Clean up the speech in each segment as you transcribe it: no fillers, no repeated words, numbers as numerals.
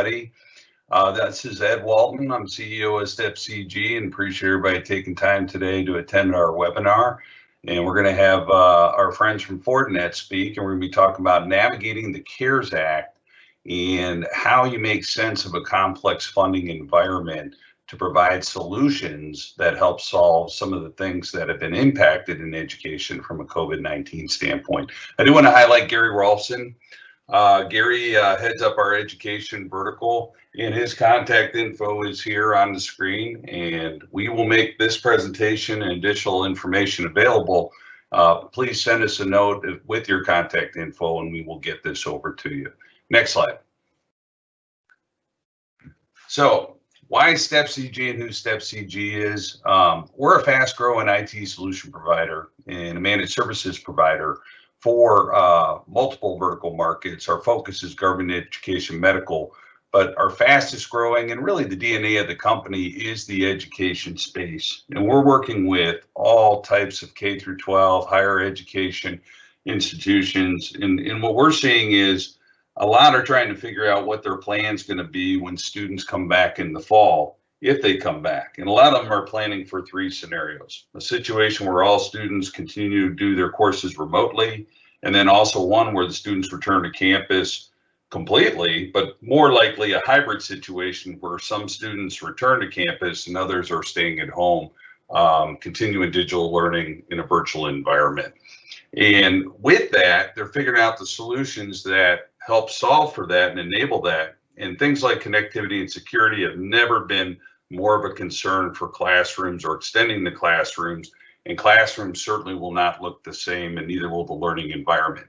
everybody. This is Ed Walton. I'm CEO of FCC and appreciate everybody taking time today to attend our webinar. And we're going to have our friends from Fortinet speak, and we're going to be talking about navigating the CARES Act and how you make sense of a complex funding environment to provide solutions that help solve some of the things that have been impacted in education from a COVID-19 standpoint. I do want to highlight Gary Rolfson. Gary heads up our education vertical, and his contact info is here on the screen, and we will make this presentation and additional information available. Please send us a note with your contact info and we will get this over to you. Next slide. So why StepCG and who StepCG is? We're a fast growing IT solution provider and a managed services provider for multiple vertical markets. Our focus is government, education, medical, but our fastest growing and really the DNA of the company is the education space. And we're working with all types of K through 12 higher education institutions. And what we're seeing is a lot are trying to figure out what their plan's going to be when students come back in the fall, if they come back. And a lot of them are planning for three scenarios: a situation where all students continue to do their courses remotely, and then also one where the students return to campus completely, but more likely a hybrid situation where some students return to campus and others are staying at home, continuing digital learning in a virtual environment. And with that, they're figuring out the solutions that help solve for that and enable that. And things like connectivity and security have never been more of a concern for classrooms or extending the classrooms. And classrooms certainly will not look the same, and neither will the learning environment.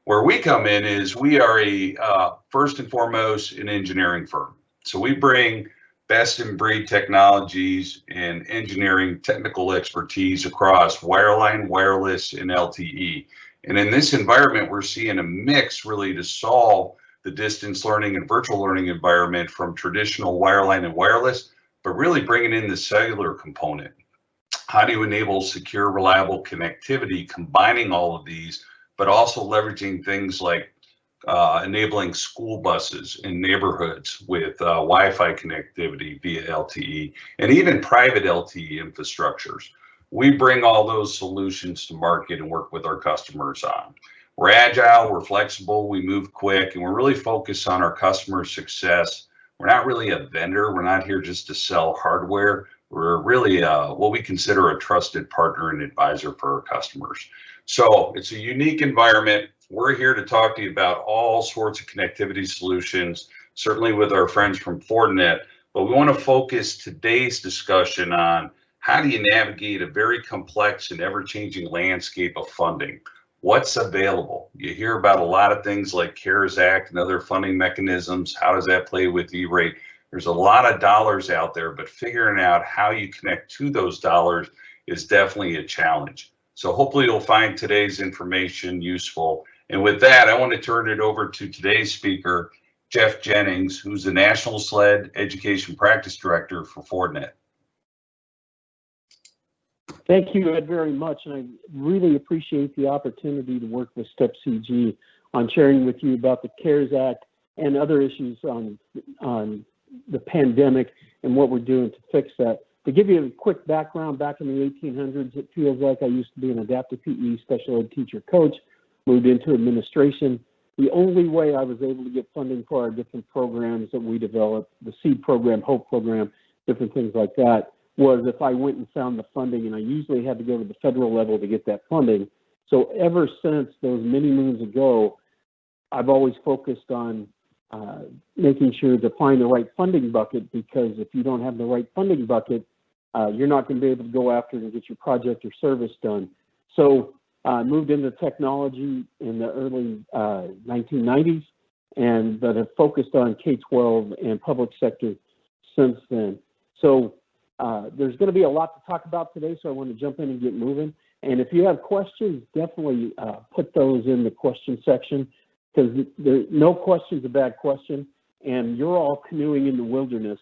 Where we come in is we are a first and foremost an engineering firm. So we bring best in breed technologies and engineering technical expertise across wireline, wireless, and LTE. And in this environment, we're seeing a mix really to solve the distance learning and virtual learning environment from traditional wireline and wireless, but really bringing in the cellular component. How do you enable secure, reliable connectivity, combining all of these, but also leveraging things like enabling school buses in neighborhoods with Wi-Fi connectivity via LTE, and even private LTE infrastructures. We bring all those solutions to market and work with our customers on. We're agile, we're flexible, we move quick, and we're really focused on our customer success. We're not really a vendor. We're not here just to sell hardware. We're really what we consider a trusted partner and advisor for our customers. So it's a unique environment. We're here to talk to you about all sorts of connectivity solutions, certainly with our friends from Fortinet, but we want to focus today's discussion on how do you navigate a very complex and ever-changing landscape of funding? What's available? You hear about a lot of things like CARES Act and other funding mechanisms. How does that play with E-rate? There's a lot of dollars out there, but figuring out how you connect to those dollars is definitely a challenge. So hopefully you'll find today's information useful. And with that, I want to turn it over to today's speaker, Jeff Jennings, who's the National SLED Education Practice Director for Fortinet. Thank you, Ed, very much. And I really appreciate the opportunity to work with StepCG on sharing with you about the CARES Act and other issues on the pandemic and what we're doing to fix that. To give you a quick background, back in the 1800s, it feels like I used to be an adaptive PE special ed teacher coach, moved into administration. The only way I was able to get funding for our different programs that we developed, the SEED program, HOPE program, different things like that, was if I went and found the funding, and I usually had to go to the federal level to get that funding. So ever since those many moons ago, I've always focused on making sure to find the right funding bucket, because if you don't have the right funding bucket, you're not going to be able to go after it and get your project or service done. So I moved into technology in the early 1990s, but have focused on K-12 and public sector since then. So there's going to be a lot to talk about today, so I want to jump in and get moving. And if you have questions, definitely put those in the question section, because no question's a bad question, and you're all canoeing in the wilderness,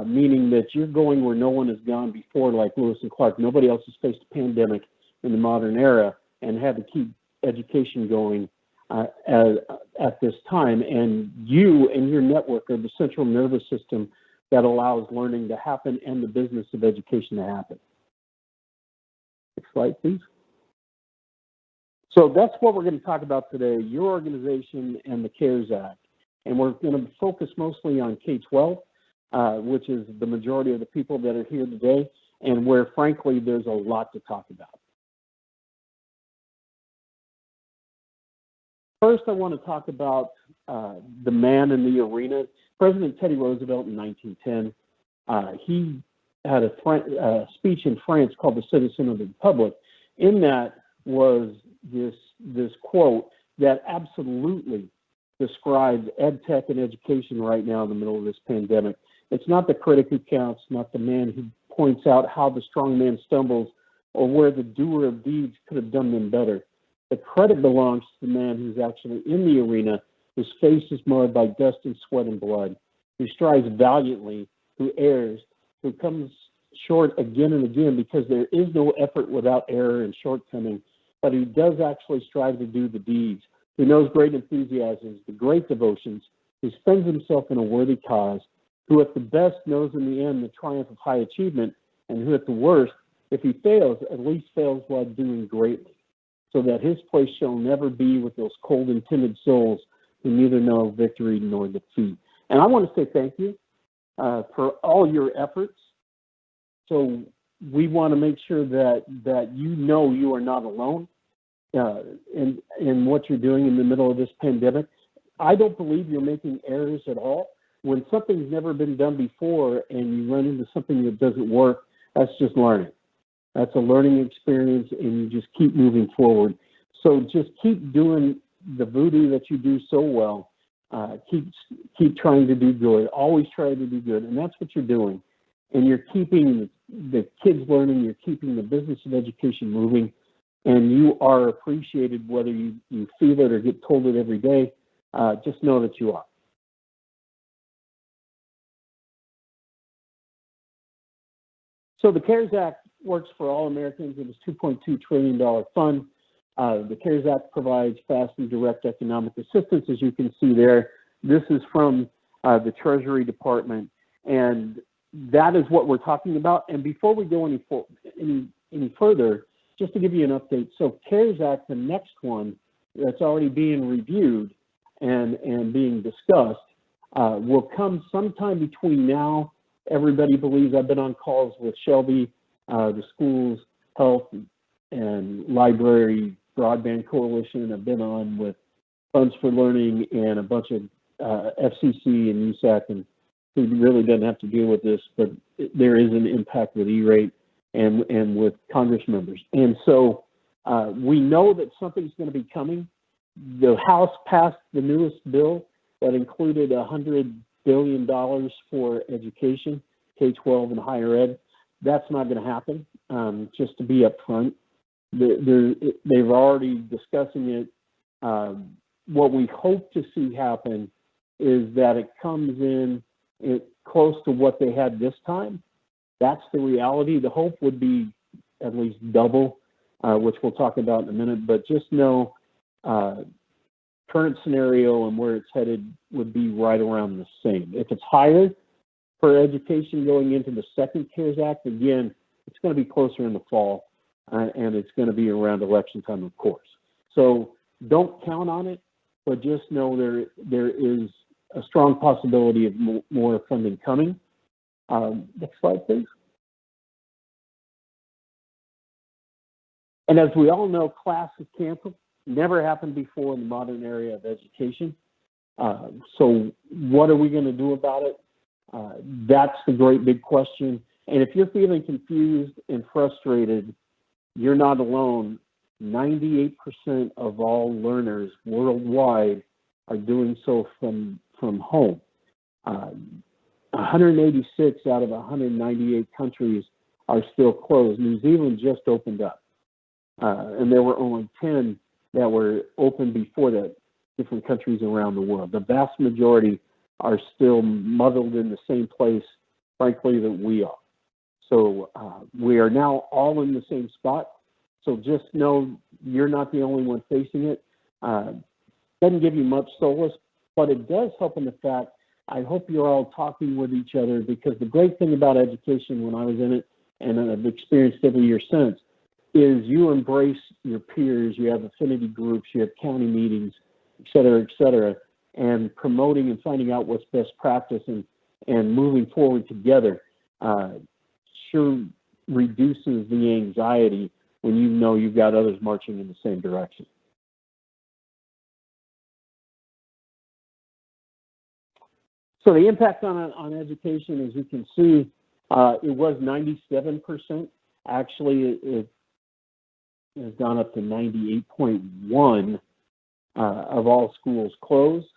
meaning that you're going where no one has gone before, like Lewis and Clark. Nobody else has faced a pandemic in the modern era and had to keep education going at this time. And you and your network are the central nervous system that allows learning to happen and the business of education to happen. Next slide, please. So that's what we're going to talk about today, your organization and the CARES Act. And we're going to focus mostly on K-12, which is the majority of the people that are here today, and where, frankly, there's a lot to talk about. First, I want to talk about the man in the arena. President Teddy Roosevelt in 1910, he had a speech in France called the Citizen of the Republic. In that was this quote that absolutely describes ed tech and education right now in the middle of this pandemic. It's not the critic who counts, not the man who points out how the strong man stumbles or where the doer of deeds could have done them better. The credit belongs to the man who's actually in the arena, whose face is marred by dust and sweat and blood, who strives valiantly, who errs, who comes short again and again because there is no effort without error and shortcoming, but who does actually strive to do the deeds, who knows great enthusiasms, the great devotions, who spends himself in a worthy cause, who at the best knows in the end the triumph of high achievement, and who at the worst, if he fails, at least fails while doing greatly, so that his place shall never be with those cold and timid souls who neither know victory nor defeat. And I want to say thank you for all your efforts. So we want to make sure that you know you are not alone in what you're doing in the middle of this pandemic. I don't believe you're making errors at all. When something's never been done before and you run into something that doesn't work, that's just learning. That's a learning experience, and you just keep moving forward. So just keep doing the voodoo that you do so well. Keep trying to do good. Always try to do good, and that's what you're doing. And you're keeping the kids learning. You're keeping the business of education moving, and you are appreciated whether you feel it or get told it every day. Just know that you are. So the CARES Act works for all Americans. It is a $2.2 trillion fund. The CARES Act provides fast and direct economic assistance, as you can see there. This is from the Treasury Department, and that is what we're talking about. And before we go any further, just to give you an update, so CARES Act, the next one that's already being reviewed and being discussed, will come sometime between now. Everybody believes, I've been on calls with Shelby, the schools, health, and library broadband coalition. I've been on with Funds for Learning and a bunch of FCC and USAC, and who really doesn't have to deal with this, but there is an impact with E-rate and with Congress members. And so we know that something's going to be coming. The House passed the newest bill that included $100 billion for education, K-12 and higher ed. That's not going to happen, just to be upfront. They've already discussing it. What we hope to see happen is that it comes in close to what they had this time. That's the reality. The hope would be at least double, which we'll talk about in a minute, but just know current scenario and where it's headed would be right around the same. If it's higher for education going into the second CARES Act, again, it's going to be closer in the fall, and it's going to be around election time, of course. So don't count on it, but just know there is a strong possibility of more funding coming. Next slide, please. And as we all know, class is canceled. Never happened before in the modern area of education. So what are we going to do about it? That's the great big question. And if you're feeling confused and frustrated, you're not alone. 98% of all learners worldwide are doing so from home. 186 out of 198 countries are still closed. New Zealand just opened up. And there were only 10 that were open before that, different countries around the world. The vast majority are still muddled in the same place, frankly, that we are. So we are now all in the same spot. So just know you're not the only one facing it. Doesn't give you much solace, but it does help in the fact, I hope you're all talking with each other, because the great thing about education when I was in it, and I've experienced every year since, is you embrace your peers, you have affinity groups, you have county meetings, et cetera, and promoting and finding out what's best practice and moving forward together sure reduces the anxiety when you know you've got others marching in the same direction. So the impact on education, as you can see, it was 97%. Actually, it has gone up to 98.1 of all schools closed.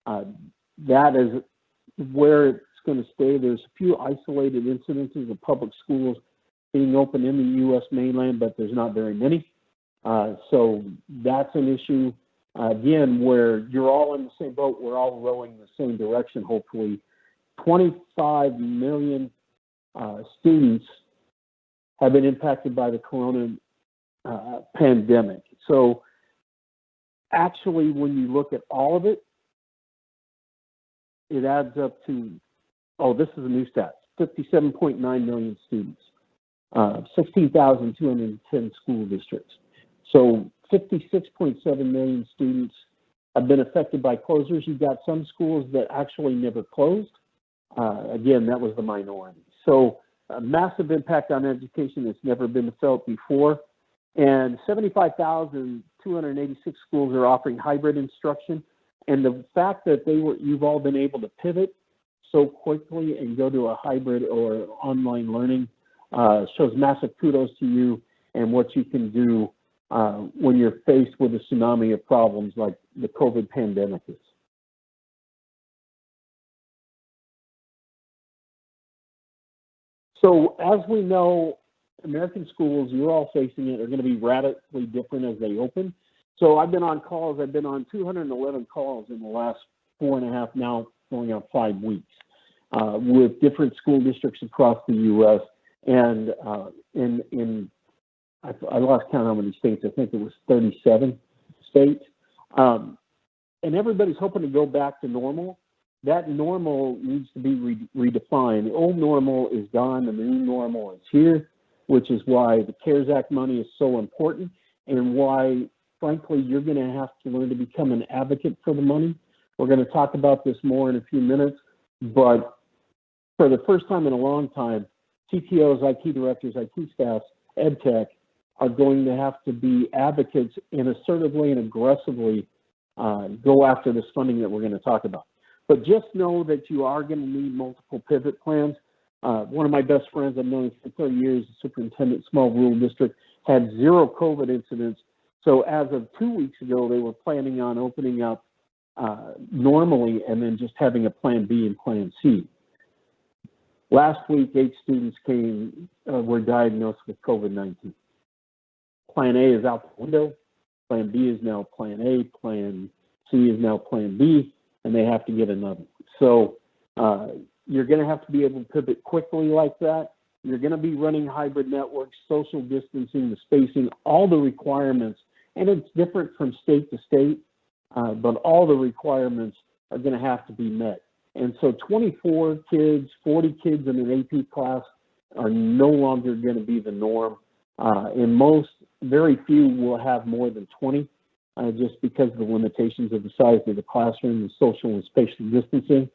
That is where it's going to stay. There's a few isolated incidences of public schools being open in the U.S. mainland, but there's not very many. So that's an issue, again, where you're all in the same boat. We're all rowing in the same direction, hopefully. 25 million students have been impacted by the corona pandemic. So actually, when you look at all of it, it adds up to, oh, this is a new stat, 57.9 million students, 16,210 school districts. So 56.7 million students have been affected by closures. You've got some schools that actually never closed. Again, that was the minority. So a massive impact on education that's never been felt before. And 75,286 schools are offering hybrid instruction. And the fact that you've all been able to pivot so quickly and go to a hybrid or online learning shows massive kudos to you and what you can do when you're faced with a tsunami of problems like the COVID pandemic is. So as we know, American schools, you're all facing it, are going to be radically different as they open. So I've been on calls. I've been on 211 calls in the last 4.5, now going on 5 weeks, with different school districts across the U.S. And I lost count how many states. I think it was 37 states. And everybody's hoping to go back to normal. That normal needs to be redefined. The old normal is gone, and the new normal is here, which is why the CARES Act money is so important, and why, frankly, you're going to have to learn to become an advocate for the money. We're going to talk about this more in a few minutes, but for the first time in a long time, CTOs, IT directors, IT staffs, ed tech are going to have to be advocates and assertively and aggressively go after this funding that we're going to talk about. But just know that you are going to need multiple pivot plans. One of my best friends, I've known him for 30 years, the superintendent, small rural district, had 0 COVID incidents. So as of 2 weeks ago, they were planning on opening up normally and then just having a plan B and plan C. Last week, 8 students were diagnosed with COVID-19. Plan A is out the window. Plan B is now plan A. Plan C is now plan B, and they have to get another. So you're going to have to be able to pivot quickly like that. You're going to be running hybrid networks, social distancing, the spacing, all the requirements. And it's different from state to state, but all the requirements are going to have to be met. And so 24 kids, 40 kids in an AP class are no longer going to be the norm. And very few will have more than 20, just because of the limitations of the size of the classroom, the social and spatial distancing.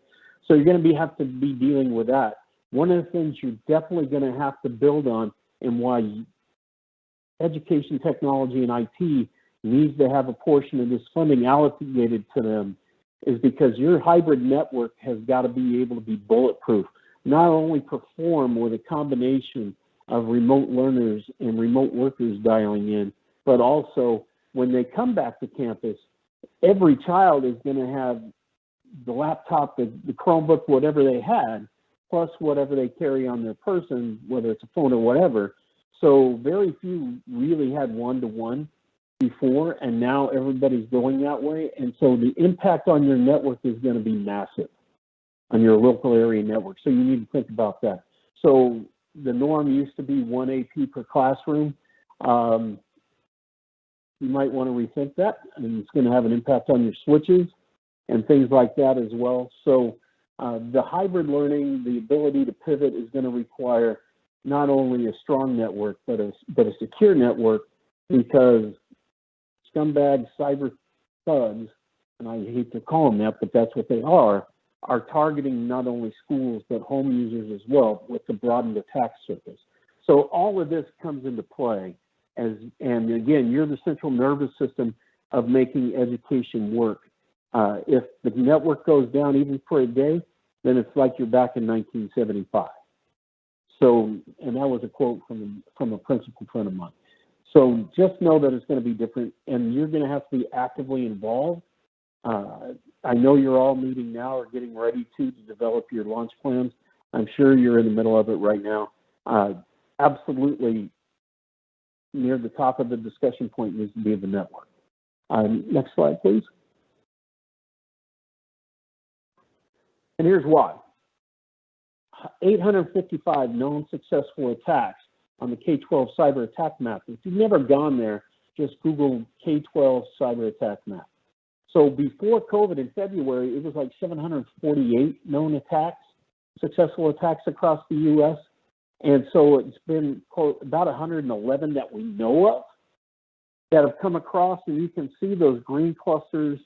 So you're going to have to be dealing with that. One of the things you're definitely going to have to build on, and why education, technology, and IT needs to have a portion of this funding allocated to them, is because your hybrid network has got to be able to be bulletproof, not only perform with a combination of remote learners and remote workers dialing in, but also when they come back to campus, every child is going to have the laptop, the Chromebook, whatever they had, plus whatever they carry on their person, whether it's a phone or whatever. So very few really had one-to-one before, and now everybody's going that way. And so the impact on your network is going to be massive on your local area network. So you need to think about that. So the norm used to be 1 AP per classroom. you might want to rethink that, and it's going to have an impact on your switches and things like that as well. So the hybrid learning, the ability to pivot is going to require not only a strong network, but a secure network, because scumbag cyber thugs, and I hate to call them that, but that's what they are targeting not only schools, but home users as well with the broadened attack surface. So all of this comes into play and again, you're the central nervous system of making education work. If the network goes down even for a day, then it's like you're back in 1975. So, and that was a quote from a principal friend of mine. So just know that it's going to be different, and you're going to have to be actively involved. I know you're all meeting now or getting ready to develop your launch plans. I'm sure you're in the middle of it right now. Absolutely, near the top of the discussion point needs to be the network. Next slide, please. And here's why. 855 known successful attacks on the K-12 cyber attack map. If you've never gone there, just Google K-12 cyber attack map. So before COVID in February, it was like 748 known attacks, successful attacks across the U.S. And so it's been about 111 that we know of that have come across, and you can see those green clusters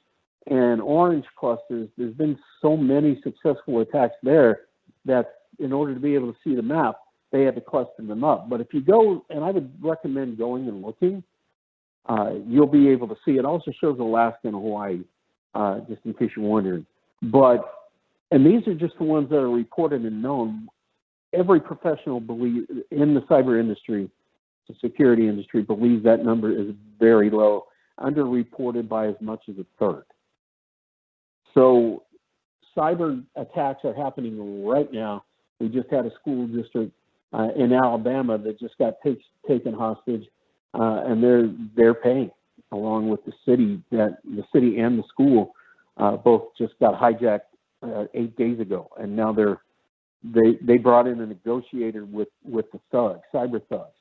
and orange clusters. There's been so many successful attacks there that in order to be able to see the map, they had to cluster them up. But if you go, and I would recommend going and looking, you'll be able to see. It also shows Alaska and Hawaii, just in case you're wondering. And these are just the ones that are reported and known. Every professional in the cyber industry, the security industry, believes that number is very low, underreported by as much as a third. So cyber attacks are happening right now. We just had a school district in Alabama that just got taken hostage, and they're paying, along with the city and the school both just got hijacked 8 days ago, and now they brought in a negotiator with the thugs, cyber thugs.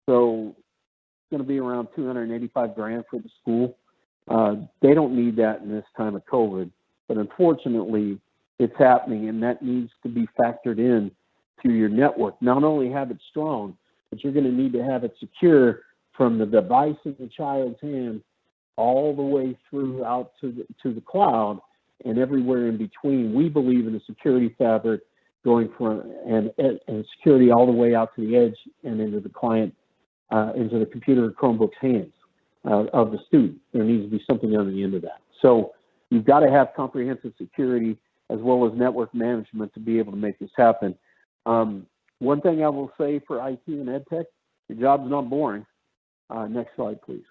So it's going to be around $285,000 for the school. They don't need that in this time of COVID, but unfortunately, it's happening, and that needs to be factored in to your network. Not only have it strong, but you're going to need to have it secure from the device in the child's hand all the way through out to the cloud and everywhere in between. We believe in a security fabric going from and security all the way out to the edge and into the client, into the computer or Chromebook's hands of the student. There needs to be something on the end of that. So you've got to have comprehensive security as well as network management to be able to make this happen. One thing I will say for IT and EdTech, your job's not boring. Next slide, please.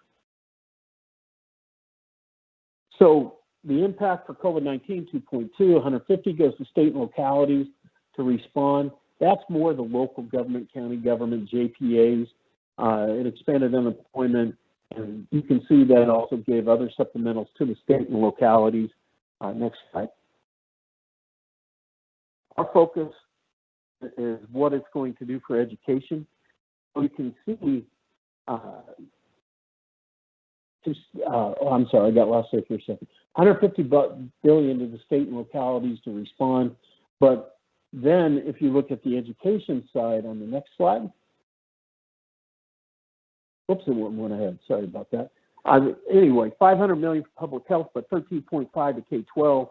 So the impact for COVID-19 2.2, 150 goes to state and localities to respond. That's more the local government, county government, JPAs. It expanded unemployment, and you can see that also gave other supplementals to the state and localities. Next slide. Our focus is what it's going to do for education. You can see, I'm sorry, I got lost there for a second. $150 billion to the state and localities to respond. But then if you look at the education side on the next slide, whoops, it went ahead. Sorry about that. Anyway, $500 million for public health, but 13.5 to K-12,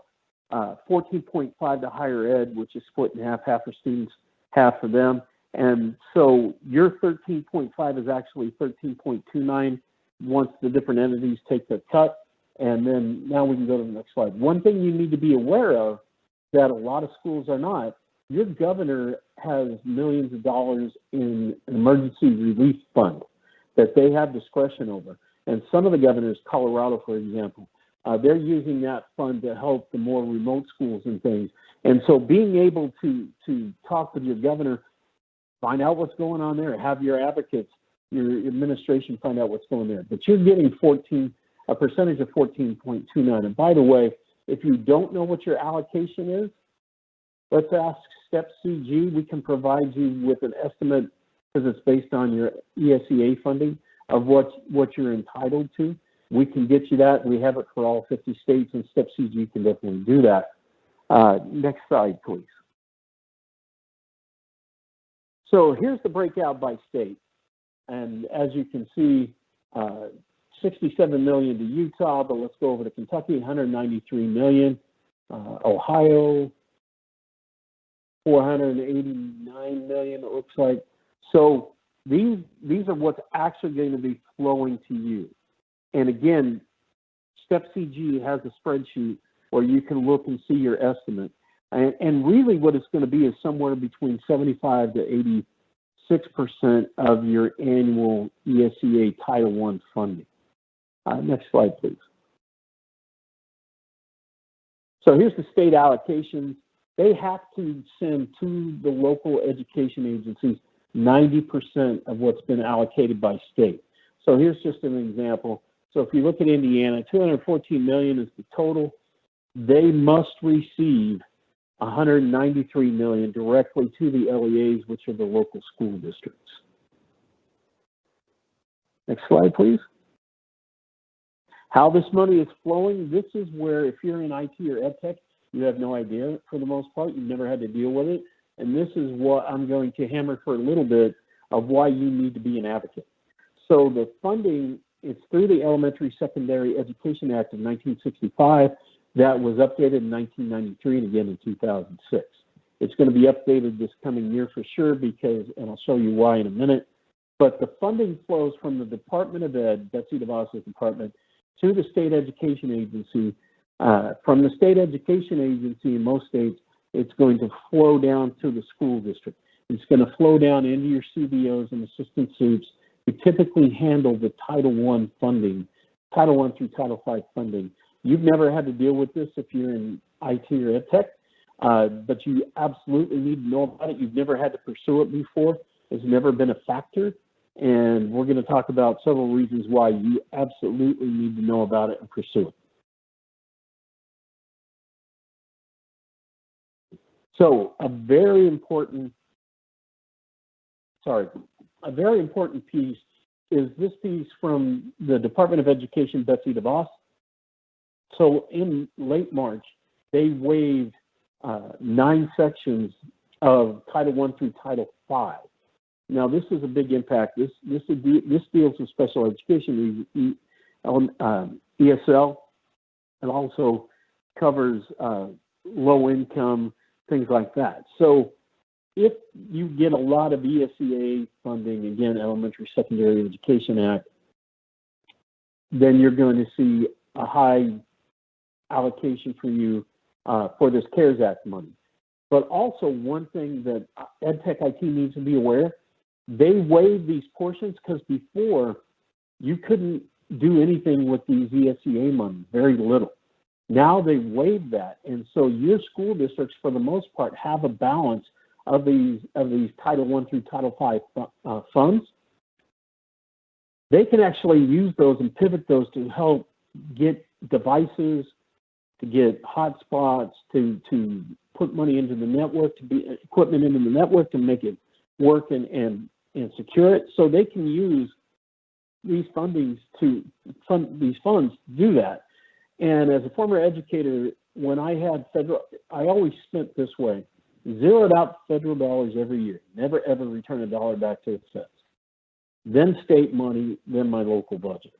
14.5 to higher ed, which is split in half for students, half for them. And so your 13.5 is actually 13.29 once the different entities take their cut. And then now we can go to the next slide. One thing you need to be aware of that a lot of schools are not, your governor has millions of dollars in an emergency relief fund that they have discretion over. And some of the governors, Colorado, for example, they're using that fund to help the more remote schools and things. And so being able to talk with your governor, find out what's going on there, have your advocates, your administration find out what's going there. But you're getting a percentage of 14.29. And by the way, if you don't know what your allocation is, let's ask Step CG. We can provide you with an estimate because it's based on your ESEA funding of what you're entitled to. We can get you that. We have it for all 50 states, and STEP CG can definitely do that. Next slide, please. So here's the breakout by state. And as you can see, 67 million to Utah, but let's go over to Kentucky, 193 million. Ohio, 489 million, it looks like. So these are what's actually going to be flowing to you. And again, STEP CG has a spreadsheet where you can look and see your estimate. And really what it's going to be is somewhere between 75 to 86% of your annual ESEA Title I funding. Next slide, please. So here's the state allocations. They have to send to the local education agencies 90% of what's been allocated by state. So here's just an example. So if you look at Indiana, 214 million is the total. They must receive 193 million directly to the LEAs, which are the local school districts. Next slide, please. How this money is flowing, this is where if you're in IT or EdTech, you have no idea for the most part. You've never had to deal with it. And this is what I'm going to hammer for a little bit of why you need to be an advocate. So the funding, it's through the Elementary Secondary Education Act of 1965 that was updated in 1993 and again in 2006. It's going to be updated this coming year for sure because, and I'll show you why in a minute, but the funding flows from the Department of Ed, Betsy DeVos's department, to the state education agency. From the state education agency in most states, it's going to flow down to the school district. It's going to flow down into your CBOs and assistant soups who typically handle the Title I funding, Title I through Title V funding. You've never had to deal with this if you're in IT or EdTech, but you absolutely need to know about it. You've never had to pursue it before. It's never been a factor. And we're going to talk about several reasons why you absolutely need to know about it and pursue it. So a very important piece is this piece from the Department of Education, Betsy DeVos. So in late March, they waived 9 sections of Title I through Title V. Now, this is a big impact. This deals with special education, ESL. It also covers low income, things like that. So if you get a lot of ESEA funding, again, Elementary Secondary Education Act, then you're going to see a high allocation for you for this CARES Act money. But also one thing that EdTech IT needs to be aware, they waive these portions because before you couldn't do anything with these ESEA money, very little. Now they waive that, and so your school districts, for the most part, have a balance of these Title I through Title V funds. They can actually use those and pivot those to help get devices, to get hotspots, to put money into the network, to be equipment into the network to make it work and secure it. So they can use these fundings to fund these funds to do that. And as a former educator, when I had federal, I always spent this way, zeroed out federal dollars every year, never ever return a dollar back to its feds. Then state money, then my local budget.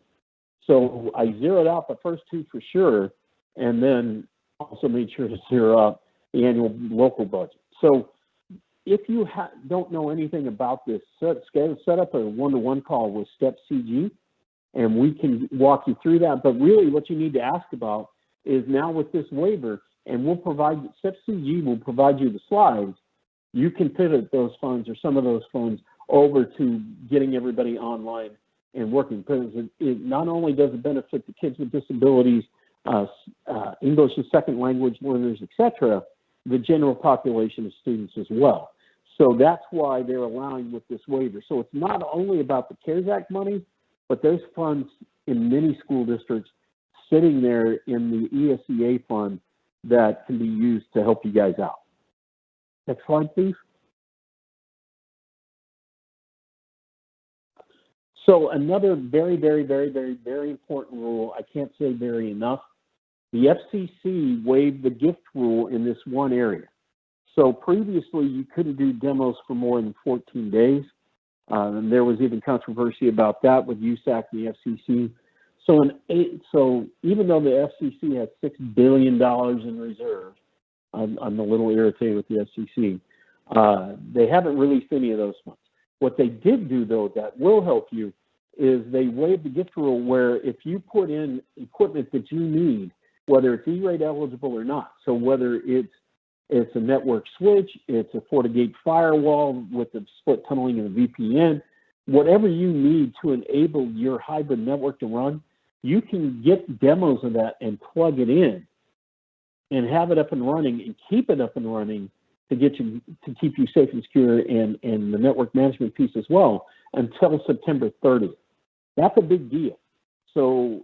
So I zeroed out the first 2 for sure, and then also made sure to zero out the annual local budget. So if you don't know anything about this, set up a one-to-one call with STEP CG, and we can walk you through that. But really what you need to ask about is now with this waiver, and we'll provide, STEP CG will provide you the slides, you can pivot those funds or some of those funds over to getting everybody online and working, because it not only does it benefit the kids with disabilities, English as second language learners, etc., the general population of students as well. So that's why they're allowing with this waiver. So it's not only about the CARES Act money, but there's funds in many school districts sitting there in the ESEA fund that can be used to help you guys out. Next slide, please. So another very, very, very, very, very important rule, I can't say very enough, the FCC waived the gift rule in this one area. So previously, you couldn't do demos for more than 14 days. And there was even controversy about that with USAC and the FCC. So even though the FCC has $6 billion in reserve, I'm a little irritated with the FCC, they haven't released any of those funds. What they did do, though, that will help you, is they waived the gift rule where if you put in equipment that you need, whether it's E-rate eligible or not, so whether it's a network switch, it's a FortiGate firewall with the split tunneling and a VPN, whatever you need to enable your hybrid network to run, you can get demos of that and plug it in and have it up and running and keep it up and running to keep you safe and secure and the network management piece as well until September 30th. That's a big deal. So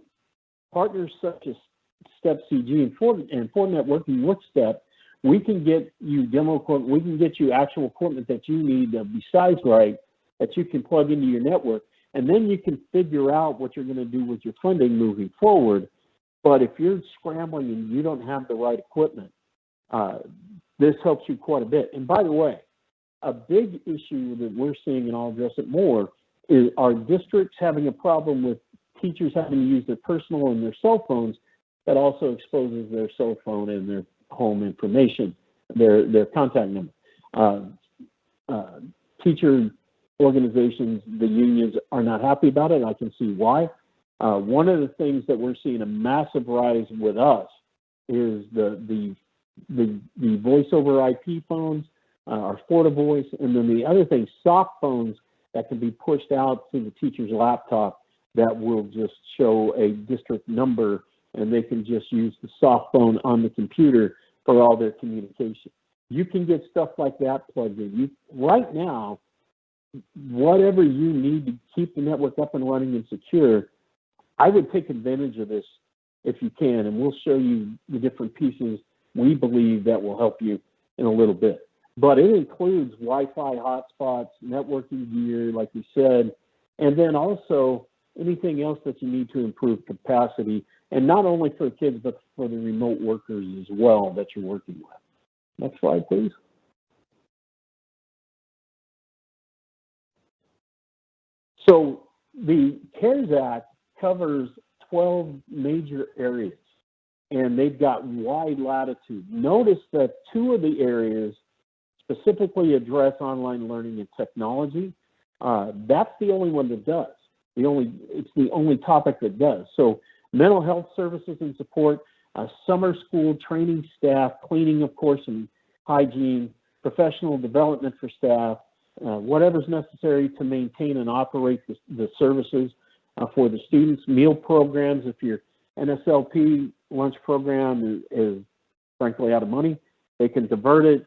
partners such as StepCG and Fortinet working with Step, we can get you demo equipment, we can get you actual equipment that you need besides right that you can plug into your network, and then you can figure out what you're going to do with your funding moving forward. But if you're scrambling and you don't have the right equipment, this helps you quite a bit. And by the way, a big issue that we're seeing, and I'll address it more, is our districts having a problem with teachers having to use their personal and their cell phones. That also exposes their cell phone and their home information, their contact number. Teacher organizations, the unions, are not happy about it. I can see why. One of the things that we're seeing a massive rise with us is the voice over IP phones, our FortiVoice, and then the other thing, soft phones that can be pushed out to the teacher's laptop that will just show a district number, and they can just use the soft phone on the computer for all their communication. You can get stuff like that plugged in. Right now, whatever you need to keep the network up and running and secure, I would take advantage of this if you can, and we'll show you the different pieces we believe that will help you in a little bit. But it includes Wi-Fi hotspots, networking gear, like we said, and then also anything else that you need to improve capacity, and not only for kids, but for the remote workers as well that you're working with. Next slide, please. So the CARES Act covers 12 major areas, and they've got wide latitude. Notice that 2 of the areas specifically address online learning and technology. That's the only one that does. It's the only topic that does. So mental health services and support, summer school training staff, cleaning, of course, and hygiene, professional development for staff, whatever's necessary to maintain and operate the services for the students, meal programs. If your NSLP lunch program is frankly out of money, they can divert it.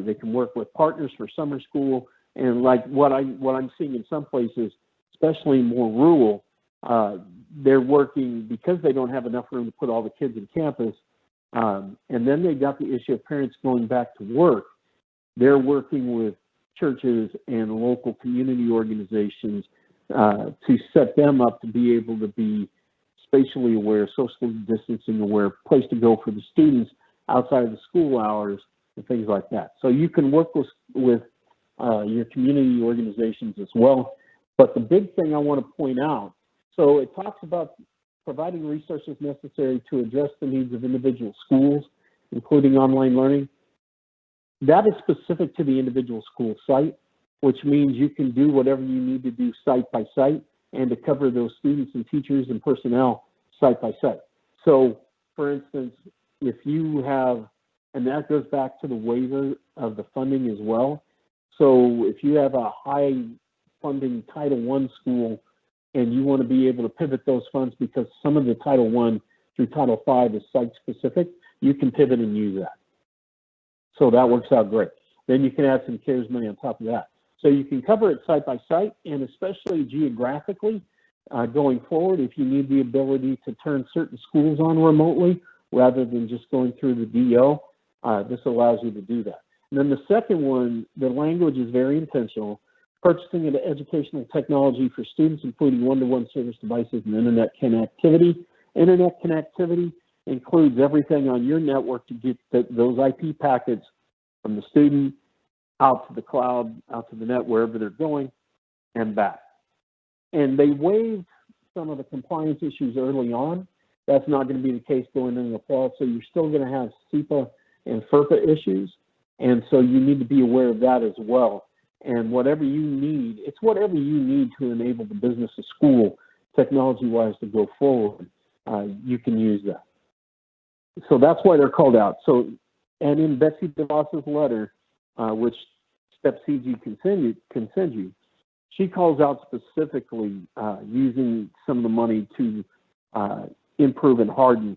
They can work with partners for summer school. And like what I'm seeing in some places, especially more rural, they're working because they don't have enough room to put all the kids in campus. And then they got the issue of parents going back to work. They're working with churches and local community organizations to set them up to be able to be spatially aware, socially distancing aware, place to go for the students outside of the school hours and things like that. So you can work with your community organizations as well. But the big thing I want to point out, so it talks about providing resources necessary to address the needs of individual schools, including online learning. That is specific to the individual school site, which means you can do whatever you need to do site by site and to cover those students and teachers and personnel site by site. So, for instance, if you have, and that goes back to the waiver of the funding as well. So if you have a high funding Title I school and you want to be able to pivot those funds because some of the Title I through Title V is site specific, you can pivot and use that. So that works out great. Then you can add some CARES money on top of that. So you can cover it site by site, and especially geographically going forward, if you need the ability to turn certain schools on remotely rather than just going through the DO, this allows you to do that. And then the second one, the language is very intentional, purchasing of educational technology for students, including one-to-one service devices and internet connectivity. Internet connectivity includes everything on your network to get those IP packets from the student out to the cloud, out to the net, wherever they're going, and back. And they waived some of the compliance issues early on. That's not going to be the case going into the fall, so you're still going to have SEPA and FERPA issues, and so you need to be aware of that as well. And whatever you need, it's whatever you need to enable the business of school, technology-wise, to go forward. You can use that. So that's why they're called out. So, and in Betsy DeVos's letter, which Step CG can send you, she calls out specifically using some of the money to improve and harden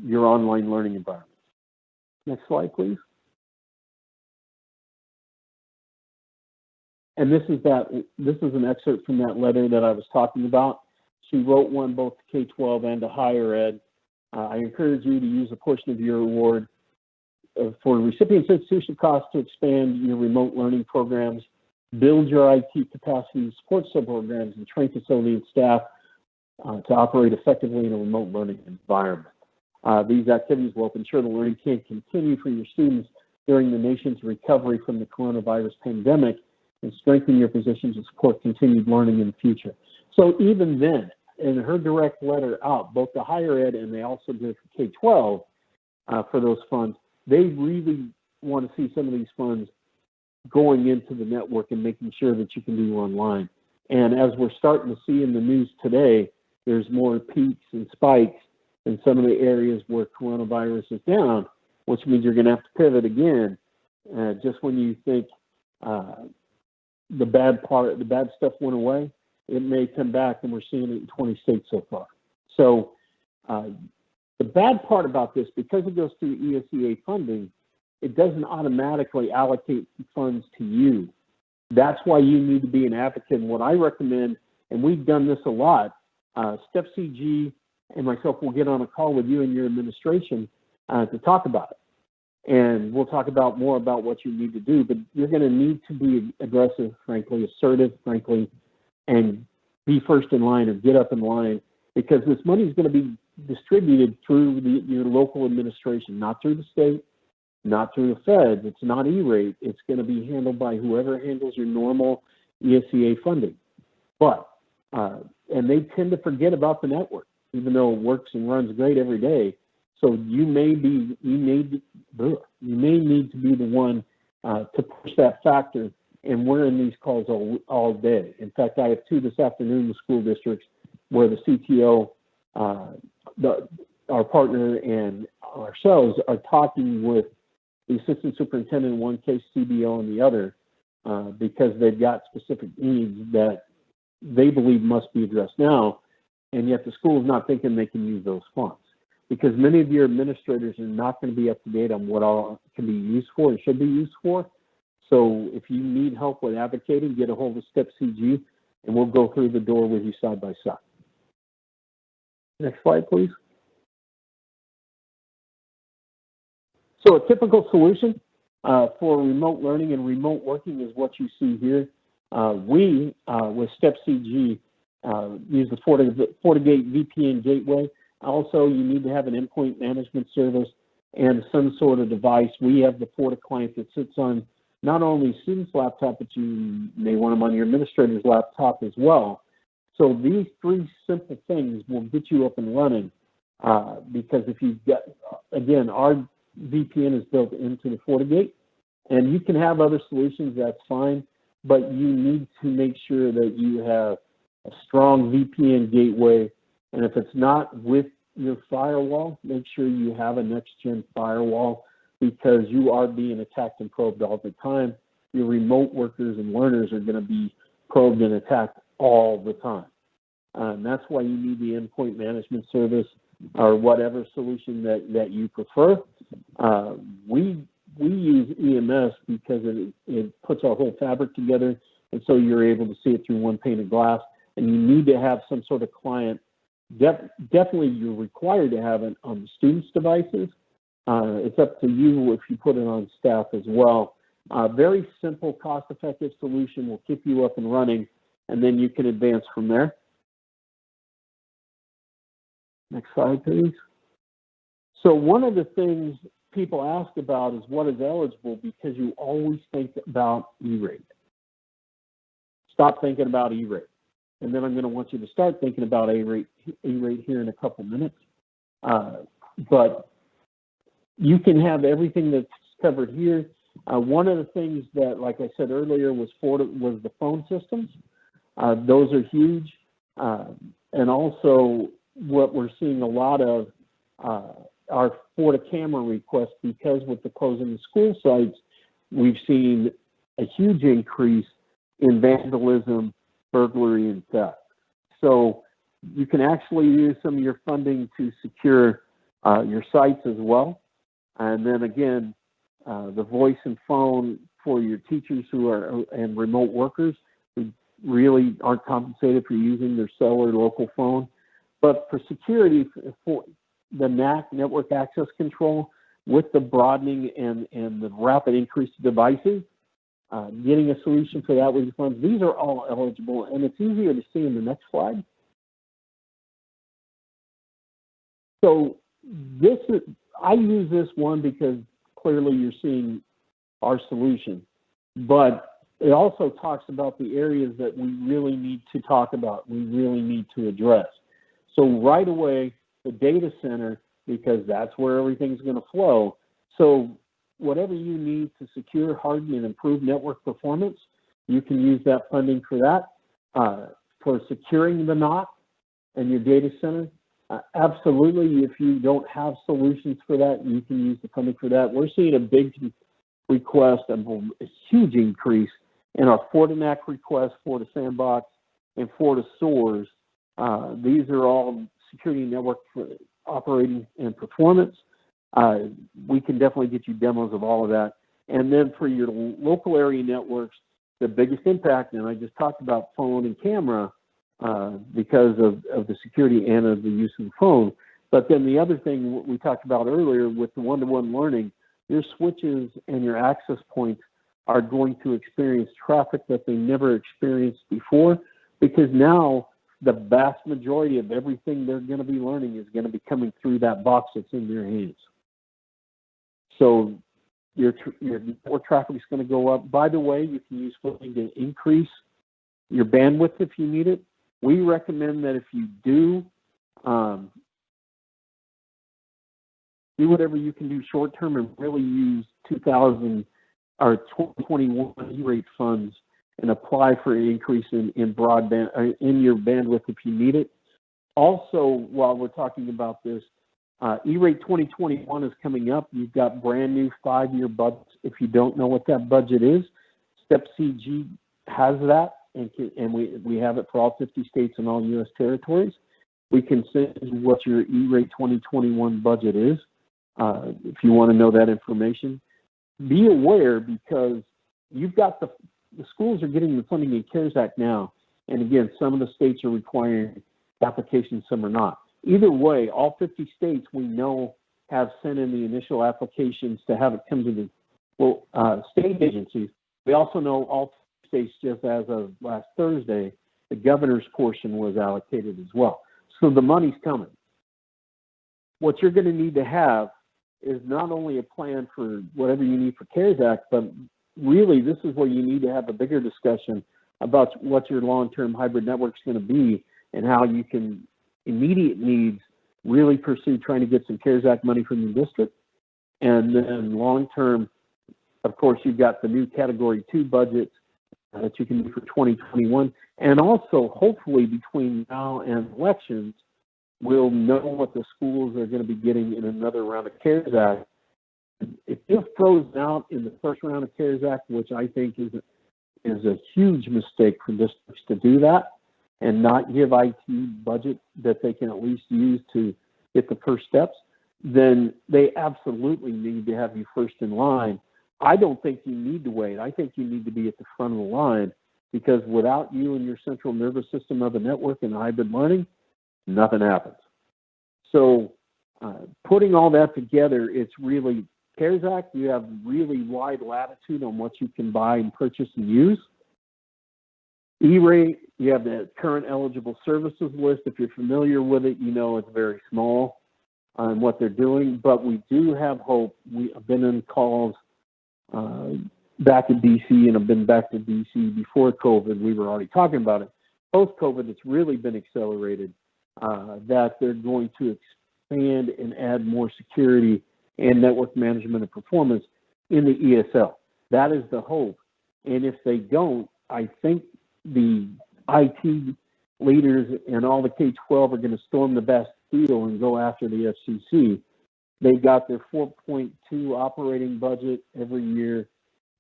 your online learning environment. Next slide, please. And this is an excerpt from that letter that I was talking about. She wrote one both to K-12 and to higher ed. I encourage you to use a portion of your award for recipients' institution costs to expand your remote learning programs, build your IT capacity, support sub-programs, and train facility and staff to operate effectively in a remote learning environment. These activities will ensure the learning can continue for your students during the nation's recovery from the coronavirus pandemic and strengthen your position to support continued learning in the future. So even then, in her direct letter out, both the higher ed and they also did for K-12 for those funds, they really want to see some of these funds going into the network and making sure that you can do online. And as we're starting to see in the news today, there's more peaks and spikes in some of the areas where coronavirus is down, which means you're going to have to pivot again. Just when you think the bad stuff went away, it may come back, and we're seeing it in 20 states so far. So the bad part about this, because it goes through ESEA funding, it doesn't automatically allocate funds to you. That's why you need to be an advocate. And what I recommend, and we've done this a lot, Step CG and myself will get on a call with you and your administration to talk about it. And we'll talk about more about what you need to do, but you're going to need to be aggressive, frankly, assertive, frankly, and be first in line or get up in line, because this money is going to be distributed through your local administration, not through the state, not through the feds. It's not E-rate. It's going to be handled by whoever handles your normal ESEA funding. But, and they tend to forget about the network, even though it works and runs great every day. So you may need to be the one to push that factor. And we're in these calls all day. In fact, I have two this afternoon with school districts where the CTO, our partner, and ourselves are talking with the assistant superintendent in one case, CBO in the other, because they've got specific needs that they believe must be addressed now, and yet the school is not thinking they can use those funds, because many of your administrators are not going to be up to date on what all can be used for and should be used for. So if you need help with advocating, get a hold of Step CG, and we'll go through the door with you side by side. Next slide, please. So a typical solution for remote learning and remote working is what you see here. We, with Step CG, use the FortiGate VPN gateway. Also, you need to have an endpoint management service and some sort of device. We have the Forti client that sits on not only student's laptop, but you may want them on your administrator's laptop as well. So these three simple things will get you up and running, because if you've got, again, our VPN is built into the FortiGate, and you can have other solutions, that's fine, but you need to make sure that you have a strong VPN gateway, and if it's not with your firewall, make sure you have a next-gen firewall, because you are being attacked and probed all the time. Your remote workers and learners are going to be probed and attacked all the time. And that's why you need the endpoint management service or whatever solution that you prefer. We use EMS because it puts our whole fabric together, and so you're able to see it through one pane of glass. And you need to have some sort of client. Definitely, you're required to have it on the students' devices. It's up to you if you put it on staff as well. Very simple, cost-effective solution will keep you up and running, and then you can advance from there. Next slide, please. So one of the things people ask about is what is eligible, because you always think about E-rate. Stop thinking about E-rate. And then I'm going to want you to start thinking about E-rate here in a couple minutes. But you can have everything that's covered here. One of the things that, like I said earlier, was the phone systems. Those are huge. And also what we're seeing a lot of are camera requests, because with the closing of school sites, we've seen a huge increase in vandalism, burglary, and theft. So you can actually use some of your funding to secure your sites as well. And then again, the voice and phone for your teachers and remote workers who really aren't compensated for using their cell or local phone. But for security, for the NAC, network access control, with the broadening and the rapid increase of devices, getting a solution for that with your funds, these are all eligible, and it's easier to see in the next slide. So I use this one because clearly you're seeing our solution, but it also talks about the areas that we really need to talk about, we really need to address. So right away, the data center, because that's where everything's going to flow. So whatever you need to secure, harden, and improve network performance, you can use that funding for that. For securing the NOC and your data center, absolutely, if you don't have solutions for that, you can use the funding for that. We're seeing a big request, a huge increase in our FortiNAC requests, Forti Sandbox, and Forti SOARs. These are all security network for operating and performance. We can definitely get you demos of all of that. And then for your local area networks, the biggest impact, and I just talked about phone and camera because of the security and of the use of the phone. But then the other thing we talked about earlier with the one-to-one learning, your switches and your access points are going to experience traffic that they never experienced before, because now the vast majority of everything they're going to be learning is going to be coming through that box that's in their hands. So your network traffic is going to go up. By the way, you can use funding to increase your bandwidth if you need it. We recommend that if you do whatever you can do short term and really use 2021 E-rate funds and apply for an increase in broadband in your bandwidth if you need it. Also, while we're talking about this, E-rate 2021 is coming up. You've got brand new 5-year budgets. If you don't know what that budget is, StepCG has that, and we have it for all 50 states and all U.S. territories. We can send you what your E-rate 2021 budget is if you want to know that information. Be aware, because you've got the schools are getting the funding in the CARES Act now, and again, some of the states are requiring applications, some are not. Either way, all 50 states we know have sent in the initial applications to have it come to the state agencies. We also know all states, just as of last Thursday, the governor's portion was allocated as well. So the money's coming. What you're going to need to have is not only a plan for whatever you need for CARES Act, but really this is where you need to have a bigger discussion about what your long-term hybrid network is going to be and how you can immediate needs really pursue trying to get some CARES Act money from the district. And then long-term, of course, you've got the new Category 2 budget that you can do for 2021. And also, hopefully, between now and elections, we'll know what the schools are going to be getting in another round of CARES Act. If you're frozen out in the first round of CARES Act, which I think is a huge mistake for districts to do that and not give IT budget that they can at least use to get the first steps, then they absolutely need to have you first in line. I don't think you need to wait. I think you need to be at the front of the line, because without you and your central nervous system of a network and hybrid learning, nothing happens. So putting all that together, it's really CARES Act, you have really wide latitude on what you can buy and purchase and use. E-rate, you have the current eligible services list. If you're familiar with it, you know it's very small on what they're doing, but we do have hope. I've been in calls back in DC, and I've been back to DC before COVID. We were already talking about it. Post-COVID, it's really been accelerated, that they're going to expand and add more security and network management and performance in the ESL. That is the hope. And if they don't, I think the IT leaders and all the K-12 are going to storm the Bastille and go after the FCC. They've got their 4.2 operating budget every year.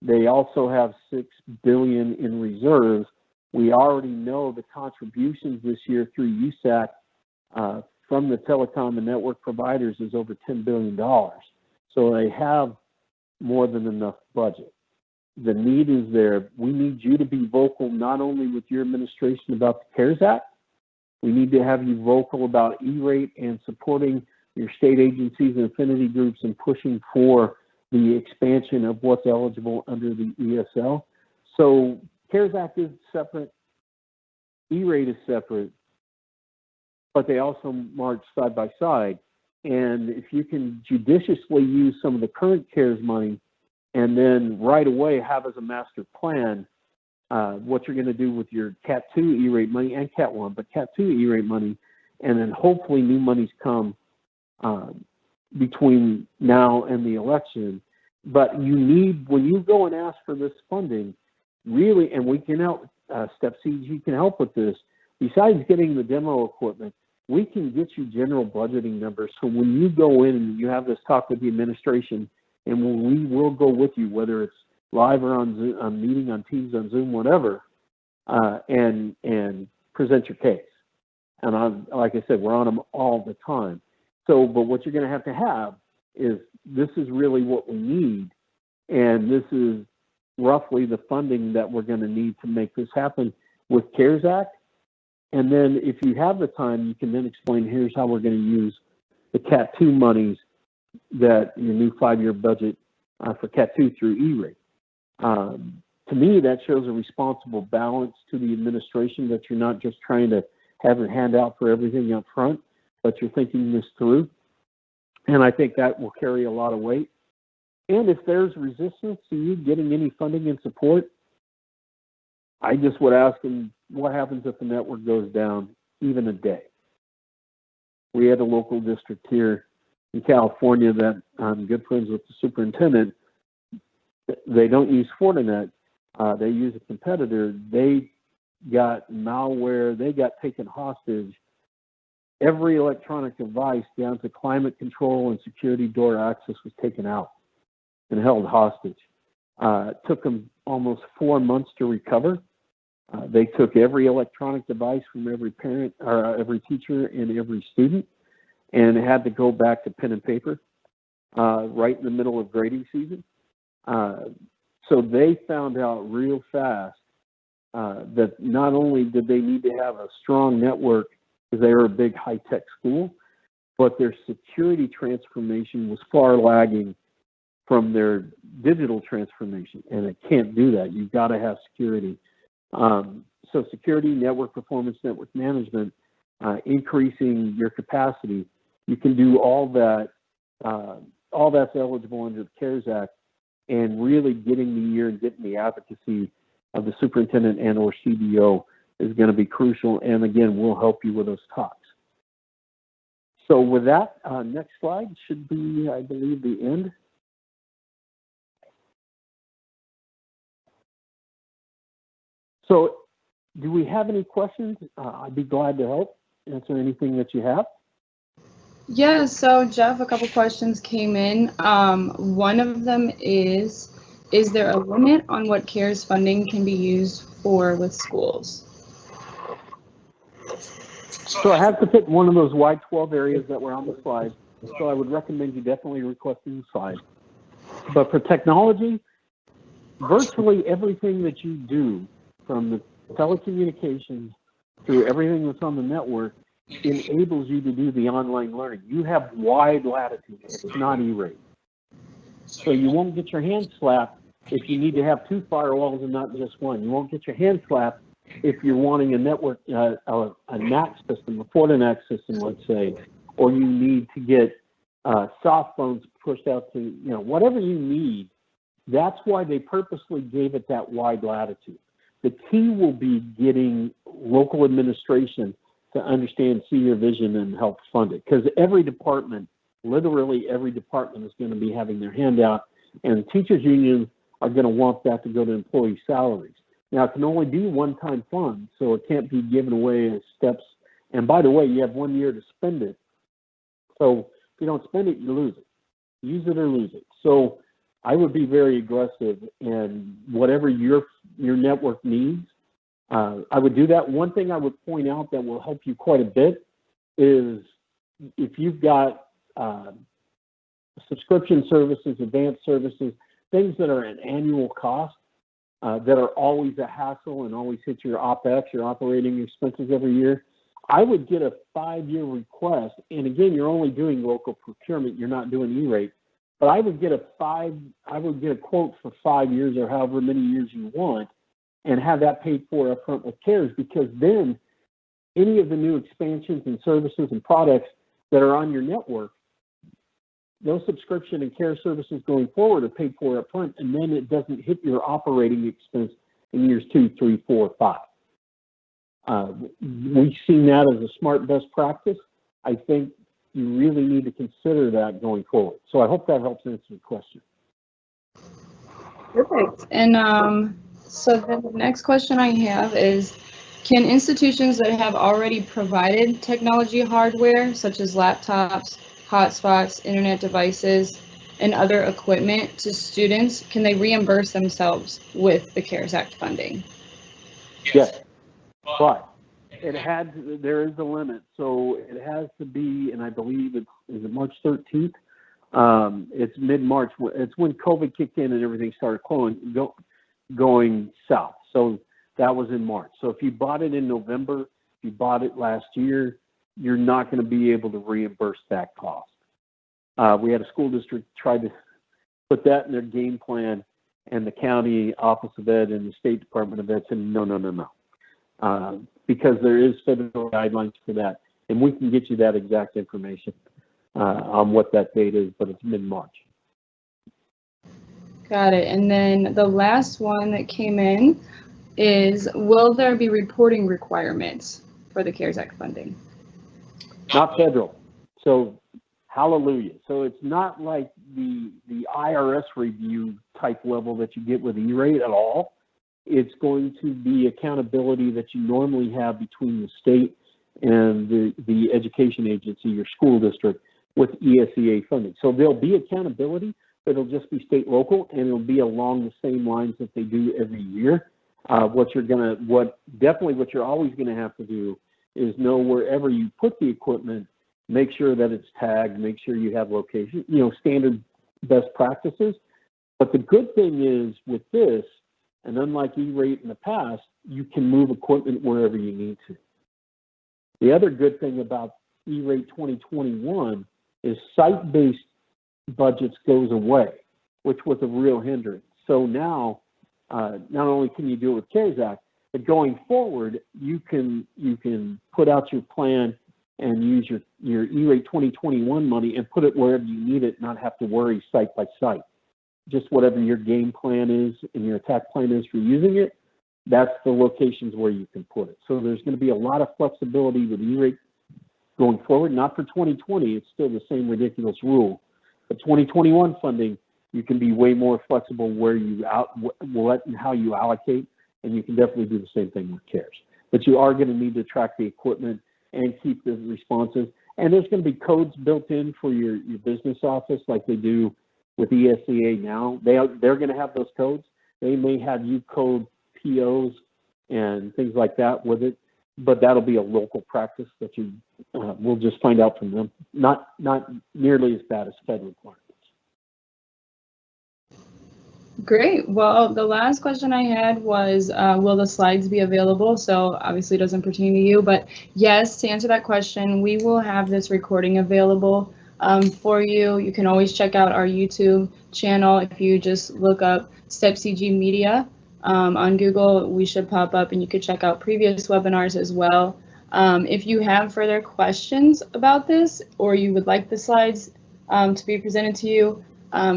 They also have $6 billion in reserves. We already know the contributions this year through USAC from the telecom and network providers is over $10 billion. So they have more than enough budget. The need is there. We need you to be vocal, not only with your administration about the CARES Act. We need to have you vocal about E-rate and supporting your state agencies and affinity groups and pushing for the expansion of what's eligible under the ESL. So CARES Act is separate, E-rate is separate, but they also march side by side. And if you can judiciously use some of the current CARES money and then right away have as a master plan what you're going to do with your Cat 2 E-rate money and Cat 1, but Cat 2 E-rate money, and then hopefully new monies come between now and the election. But you need, when you go and ask for this funding, really, and we can help, Step CG can help with this, besides getting the demo equipment, we can get you general budgeting numbers. So when you go in and you have this talk with the administration, and we will go with you, whether it's live or on Zoom, on meeting on Teams, on Zoom, whatever, and present your case. And like I said, we're on them all the time. So, but what you're going to have is, this is really what we need, and this is roughly the funding that we're going to need to make this happen with CARES Act. And then if you have the time, you can then explain, here's how we're going to use the Cat 2 monies, that your new 5-year budget for Cat 2 through E-rate. To me, that shows a responsible balance to the administration, that you're not just trying to have a handout for everything up front, but you're thinking this through. And I think that will carry a lot of weight. And if there's resistance to you getting any funding and support, I just would ask them, what happens if the network goes down even a day? We had a local district here in California that I'm good friends with the superintendent. They don't use Fortinet. They use a competitor. They got malware. They got taken hostage. Every electronic device down to climate control and security door access was taken out and held hostage. It took them almost 4 months to recover. They took every electronic device from every parent, or every teacher and every student, and had to go back to pen and paper right in the middle of grading season. So they found out real fast that not only did they need to have a strong network, because they were a big high-tech school, but their security transformation was far lagging from their digital transformation, and it can't do that. You've got to have security. So security, network performance, network management, increasing your capacity, you can do all that. All that's eligible under the CARES Act, and really getting the ear and getting the advocacy of the superintendent and or CDO is going to be crucial. And again, we'll help you with those talks. So with that, next slide should be, I believe, the end. So do we have any questions? I'd be glad to help answer anything that you have. Yeah, so Jeff, a couple questions came in. One of them is there a limit on what CARES funding can be used for with schools? So I have to pick one of those wide 12 areas that were on the slide. So I would recommend you definitely requesting the slide. But for technology, virtually everything that you do, from the telecommunications through everything that's on the network, enables you to do the online learning. You have wide latitude. It's not E-rate. So you won't get your hand slapped if you need to have 2 firewalls and not just one. You won't get your hand slapped if you're wanting a network, a NAC system, a Fortinet system, let's say, or you need to get soft phones pushed out to, whatever you need. That's why they purposely gave it that wide latitude. The key will be getting local administration to understand, see your vision, and help fund it. Because every department, literally every department, is going to be having their hand out, and teachers' unions are going to want that to go to employee salaries. Now, it can only be one-time funds, so it can't be given away as steps. And by the way, you have 1 year to spend it. So if you don't spend it, you lose it. Use it or lose it. So I would be very aggressive in whatever your network needs. I would do that. One thing I would point out that will help you quite a bit is if you've got subscription services, advanced services, things that are an annual cost, that are always a hassle and always hit your OpEx, your operating expenses every year, I would get a 5-year request. And again, you're only doing local procurement. You're not doing E-rate. But I would get a quote for 5 years or however many years you want, and have that paid for upfront with CARES, because then any of the new expansions and services and products that are on your network, those subscription and care services going forward are paid for upfront, and then it doesn't hit your operating expense in years 2, 3, 4, 5. We've seen that as a smart best practice. I think you really need to consider that going forward. So I hope that helps answer the question. Perfect. And so then the next question I have is, can institutions that have already provided technology hardware, such as laptops, hotspots, internet devices, and other equipment to students, can they reimburse themselves with the CARES Act funding? Yes, but there is a limit. So it has to be, and I believe is it March 13th? It's mid-March. It's when COVID kicked in and everything started going south. So that was in March. So if you bought it in November, if you bought it last year, you're not going to be able to reimburse that cost. We had a school district try to put that in their game plan, and the county Office of Ed and the State Department of Ed said, no. Because there is federal guidelines for that. And we can get you that exact information on what that date is, but it's mid-March. Got it. And then the last one that came in is, will there be reporting requirements for the CARES Act funding? Not federal. So hallelujah. So it's not like the IRS review type level that you get with E-rate at all. It's going to be accountability that you normally have between the state and the education agency, your school district, with ESEA funding. So there'll be accountability, but it'll just be state local, and it'll be along the same lines that they do every year. What you're always gonna have to do is know wherever you put the equipment, make sure that it's tagged, make sure you have location, standard best practices. But the good thing is with this, and unlike E-rate in the past, you can move equipment wherever you need to. The other good thing about E-rate 2021 is site-based budgets goes away, which was a real hindrance. So now, not only can you do it with CARES Act, but going forward, you can put out your plan and use your E-rate 2021 money and put it wherever you need it, not have to worry site by site. Just whatever your game plan is and your attack plan is for using it, that's the locations where you can put it. So there's going to be a lot of flexibility with E-rate going forward. Not for 2020, it's still the same ridiculous rule. But 2021 funding, you can be way more flexible where what and how you allocate, and you can definitely do the same thing with CARES. But you are going to need to track the equipment and keep the responses. And there's going to be codes built in for your business office like they do with ESEA now. They're going to have those codes. They may have you code POs and things like that with it, but that'll be a local practice that we'll just find out from them. Not nearly as bad as federal requirements. Great. Well, the last question I had was, will the slides be available? So obviously it doesn't pertain to you, but yes, to answer that question, we will have this recording available for you. You can always check out our YouTube channel. If you just look up StepCG Media on Google, we should pop up, and you could check out previous webinars as well. If you have further questions about this, or you would like the slides to be presented to you,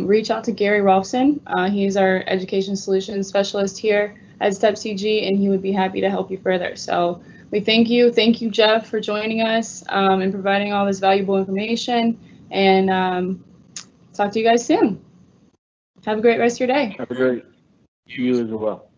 reach out to Gary Rolfson. He's our education solutions specialist here at StepCG, and he would be happy to help you further. So we thank you. Thank you, Jeff, for joining us and providing all this valuable information. And talk to you guys soon. Have a great rest of your day. Have a great, you as well.